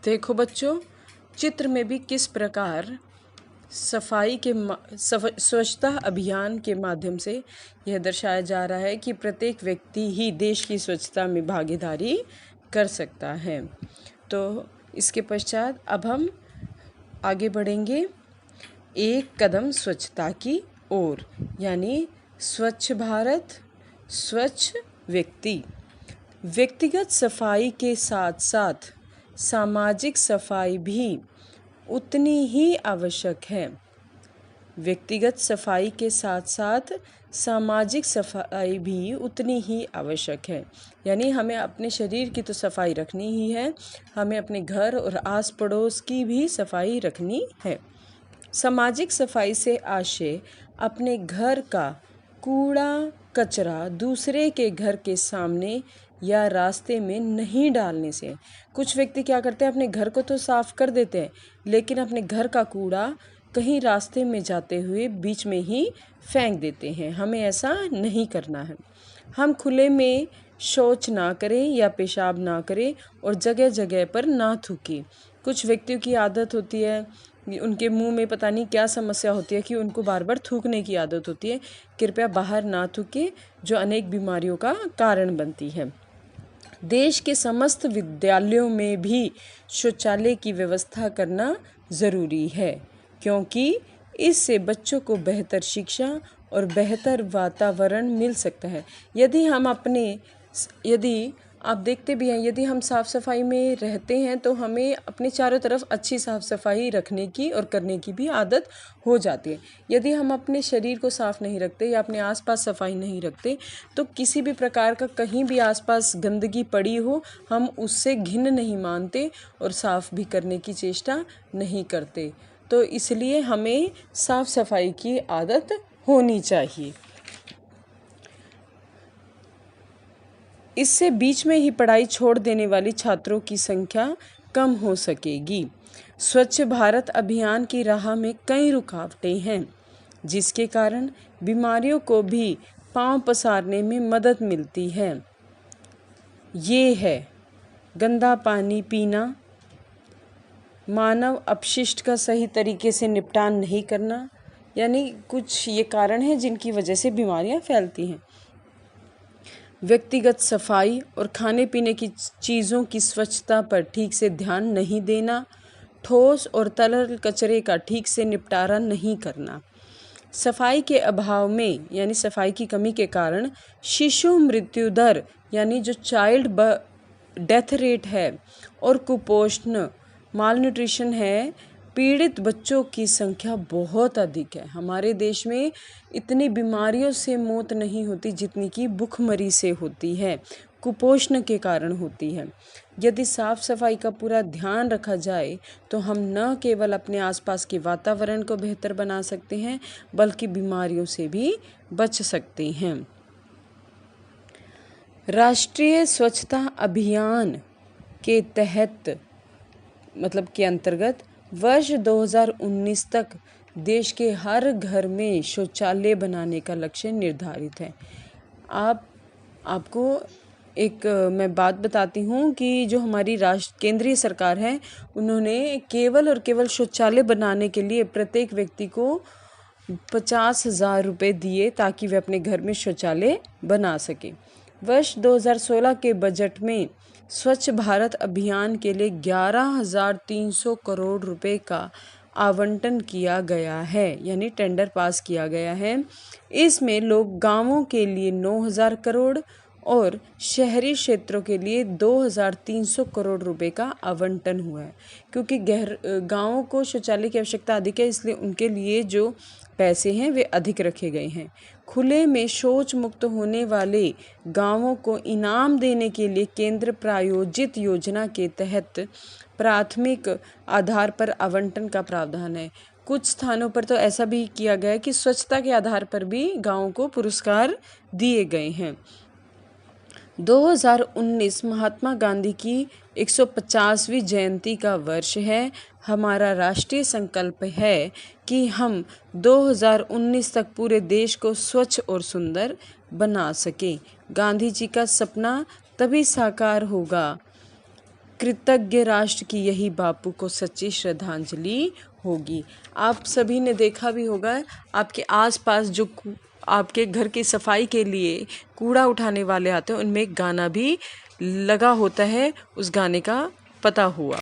देखो बच्चों, चित्र में भी किस प्रकार स्वच्छता अभियान के माध्यम से यह दर्शाया जा रहा है कि प्रत्येक व्यक्ति ही देश की स्वच्छता में भागीदारी कर सकता है। तो इसके पश्चात अब हम आगे बढ़ेंगे एक कदम स्वच्छता की ओर, यानी स्वच्छ भारत स्वच्छ व्यक्ति। व्यक्तिगत सफाई के साथ साथ सामाजिक सफाई भी उतनी ही आवश्यक है। व्यक्तिगत सफाई के साथ साथ सामाजिक सफाई भी उतनी ही आवश्यक है, यानी हमें अपने शरीर की तो सफाई रखनी ही है, हमें अपने घर और आस पड़ोस की भी सफाई रखनी है। सामाजिक सफाई से आशय अपने घर का कूड़ा कचरा दूसरे के घर के सामने या रास्ते में नहीं डालने से। कुछ व्यक्ति क्या करते हैं, अपने घर को तो साफ कर देते हैं, लेकिन अपने घर का कूड़ा कहीं रास्ते में जाते हुए बीच में ही फेंक देते हैं। हमें ऐसा नहीं करना है। हम खुले में शौच ना करें या पेशाब ना करें और जगह जगह पर ना थूकें। कुछ व्यक्तियों की आदत होती है, उनके मुंह में पता नहीं क्या समस्या होती है कि उनको बार बार थूकने की आदत होती है। कृपया बाहर ना थूकें, जो अनेक बीमारियों का कारण बनती है। देश के समस्त विद्यालयों में भी शौचालय की व्यवस्था करना ज़रूरी है, क्योंकि इससे बच्चों को बेहतर शिक्षा और बेहतर वातावरण मिल सकता है। यदि आप देखते भी हैं, यदि हम साफ़ सफाई में रहते हैं तो हमें अपने चारों तरफ अच्छी साफ़ सफाई रखने की और करने की भी आदत हो जाती है। यदि हम अपने शरीर को साफ़ नहीं रखते या अपने आसपास सफाई नहीं रखते तो किसी भी प्रकार का कहीं भी आसपास गंदगी पड़ी हो, हम उससे घिन नहीं मानते और साफ़ भी करने की चेष्टा नहीं करते। तो इसलिए हमें साफ़ सफाई की आदत होनी चाहिए। इससे बीच में ही पढ़ाई छोड़ देने वाली छात्रों की संख्या कम हो सकेगी। स्वच्छ भारत अभियान की राह में कई रुकावटें हैं, जिसके कारण बीमारियों को भी पांव पसारने में मदद मिलती है। ये है गंदा पानी पीना, मानव अपशिष्ट का सही तरीके से निपटान नहीं करना, यानी कुछ ये कारण हैं जिनकी वजह से बीमारियां फैलती हैं। व्यक्तिगत सफाई और खाने पीने की चीज़ों की स्वच्छता पर ठीक से ध्यान नहीं देना, ठोस और तरल कचरे का ठीक से निपटारा नहीं करना। सफाई के अभाव में यानी सफाई की कमी के कारण शिशु मृत्यु दर यानी जो चाइल्ड डेथ रेट है और कुपोषण मालन्यूट्रिशन है, पीड़ित बच्चों की संख्या बहुत अधिक है। हमारे देश में इतनी बीमारियों से मौत नहीं होती जितनी कि भूखमरी से होती है, कुपोषण के कारण होती है। यदि साफ सफाई का पूरा ध्यान रखा जाए तो हम न केवल अपने आसपास के वातावरण को बेहतर बना सकते हैं, बल्कि बीमारियों से भी बच सकते हैं। राष्ट्रीय स्वच्छता अभियान के तहत के अंतर्गत वर्ष 2019 तक देश के हर घर में शौचालय बनाने का लक्ष्य निर्धारित है। आपको एक मैं बात बताती हूँ कि जो हमारी केंद्रीय सरकार है, उन्होंने केवल और केवल शौचालय बनाने के लिए प्रत्येक व्यक्ति को 50,000 रुपये दिए ताकि वे अपने घर में शौचालय बना सके। वर्ष 2016 के बजट में स्वच्छ भारत अभियान के लिए 11,300 करोड़ रुपए का आवंटन किया गया है, यानी टेंडर पास किया गया है। इसमें लोग गांवों के लिए 9,000 करोड़ और शहरी क्षेत्रों के लिए 2,300 करोड़ रुपए का आवंटन हुआ है। क्योंकि गांवों को शौचालय की आवश्यकता अधिक है, इसलिए उनके लिए जो पैसे हैं वे अधिक रखे गए हैं। खुले में शौच मुक्त होने वाले गांवों को इनाम देने के लिए केंद्र प्रायोजित योजना के तहत प्राथमिक आधार पर आवंटन का प्रावधान है। कुछ स्थानों पर तो ऐसा भी किया गया है कि स्वच्छता के आधार पर भी गांवों को पुरस्कार दिए गए हैं। 2019 महात्मा गांधी की 150वीं जयंती का वर्ष है। हमारा राष्ट्रीय संकल्प है कि हम 2019 तक पूरे देश को स्वच्छ और सुंदर बना सकें। गांधी जी का सपना तभी साकार होगा कृतज्ञ राष्ट्र की यही बापू को सच्ची श्रद्धांजलि होगी। आप सभी ने देखा भी होगा, आपके आसपास जो आपके घर की सफाई के लिए कूड़ा उठाने वाले आते हैं, उनमें एक गाना भी लगा होता है, उस गाने का पता हुआ।